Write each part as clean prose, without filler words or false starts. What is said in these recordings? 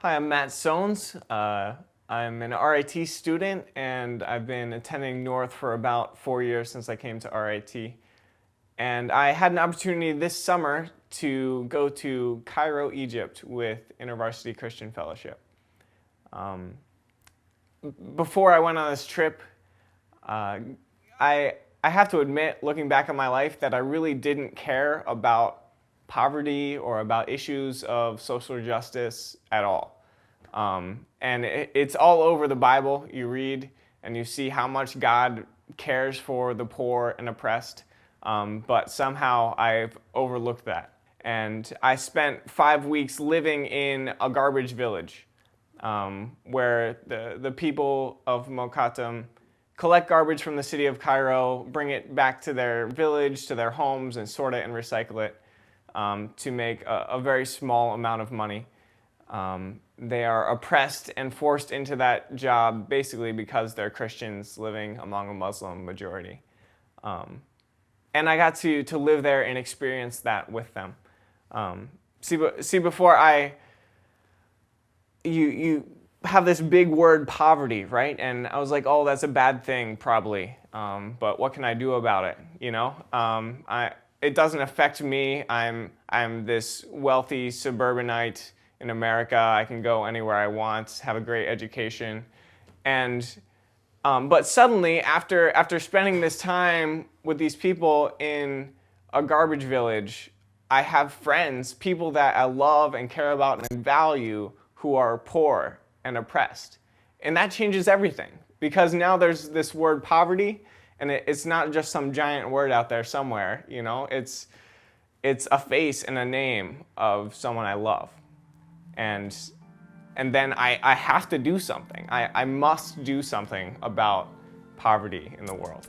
Hi, I'm Matt Sones. I'm an RIT student, and I've been attending North for about 4 years since I came to RIT. And I had an opportunity this summer to go to Cairo, Egypt with InterVarsity Christian Fellowship. Before I went on this trip, I have to admit, looking back at my life, that I really didn't care about poverty or about issues of social justice at all. And it's all over the Bible. You read and you see how much God cares for the poor and oppressed, but somehow I've overlooked that. And I spent 5 weeks living in a garbage village where the people of Mokatam collect garbage from the city of Cairo, bring it back to their village, to their homes, and sort it and recycle it to make a very small amount of money. They are oppressed and forced into that job basically because they're Christians living among a Muslim majority. And I got to live there and experience that with them. Before you have this big word, poverty, right? And I was like, oh, that's a bad thing, probably. But what can I do about it? You know, it doesn't affect me. I'm this wealthy suburbanite in America. I can go anywhere I want, have a great education, but suddenly, after spending this time with these people in a garbage village, I have friends, people that I love and care about and value, who are poor and oppressed. And that changes everything, because now there's this word poverty, and it's not just some giant word out there somewhere, you know, it's a face and a name of someone I love. And then I have to do something. I must do something about poverty in the world.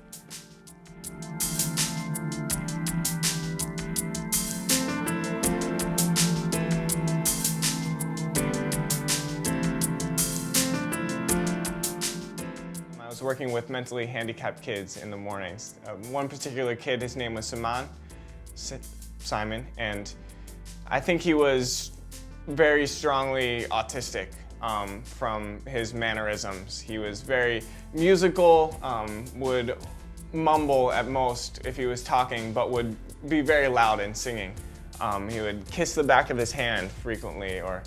I was working with mentally handicapped kids in the mornings. One particular kid, his name was Simon, and I think he was very strongly autistic from his mannerisms. He was very musical, would mumble at most if he was talking, but would be very loud in singing. He would kiss the back of his hand frequently, or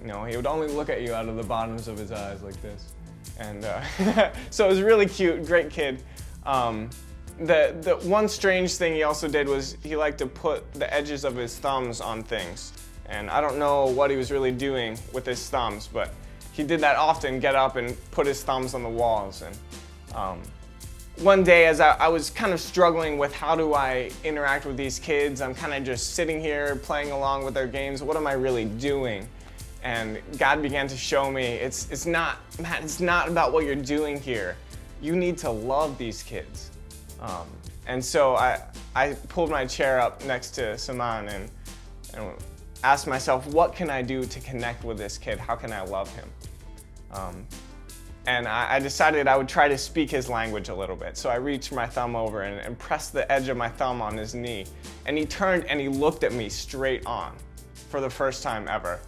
he would only look at you out of the bottoms of his eyes like this. And so it was really cute, great kid. The one strange thing he also did was he liked to put the edges of his thumbs on things. And I don't know what he was really doing with his thumbs, but he did that often, get up and put his thumbs on the walls. And one day, as I was kind of struggling with how do I interact with these kids, I'm kind of just sitting here playing along with their games. What am I really doing? And God began to show me, it's not about what you're doing here. You need to love these kids. And so I pulled my chair up next to Saman and asked myself, what can I do to connect with this kid? How can I love him? And I decided I would try to speak his language a little bit. So I reached my thumb over and pressed the edge of my thumb on his knee. And he turned and he looked at me straight on for the first time ever.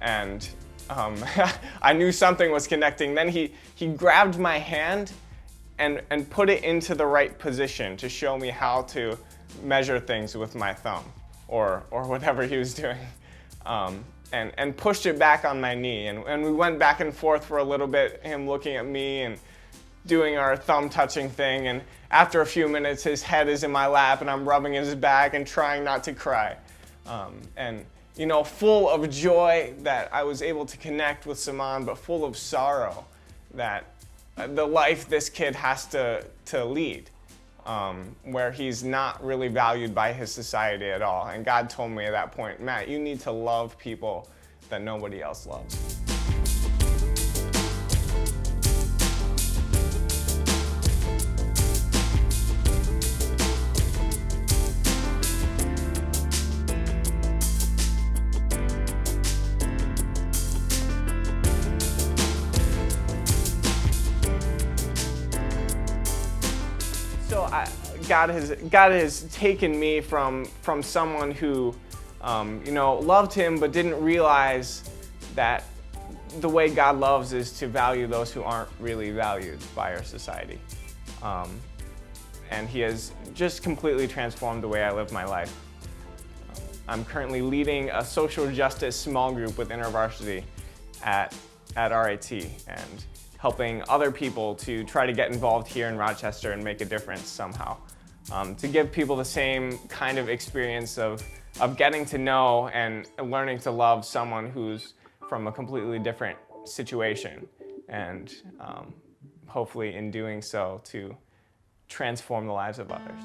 And I knew something was connecting. Then he grabbed my hand and put it into the right position to show me how to measure things with my thumb, or whatever he was doing, and pushed it back on my knee. And we went back and forth for a little bit, him looking at me and doing our thumb touching thing. And after a few minutes, his head is in my lap and I'm rubbing his back and trying not to cry. Full of joy that I was able to connect with Saman, but full of sorrow that the life this kid has to lead, where he's not really valued by his society at all. And God told me at that point, Matt, you need to love people that nobody else loves. So God has taken me from someone who loved him but didn't realize that the way God loves is to value those who aren't really valued by our society. And He has just completely transformed the way I live my life. I'm currently leading a social justice small group within our varsity at RIT and helping other people to try to get involved here in Rochester and make a difference somehow. To give people the same kind of experience of getting to know and learning to love someone who's from a completely different situation, and hopefully in doing so to transform the lives of others.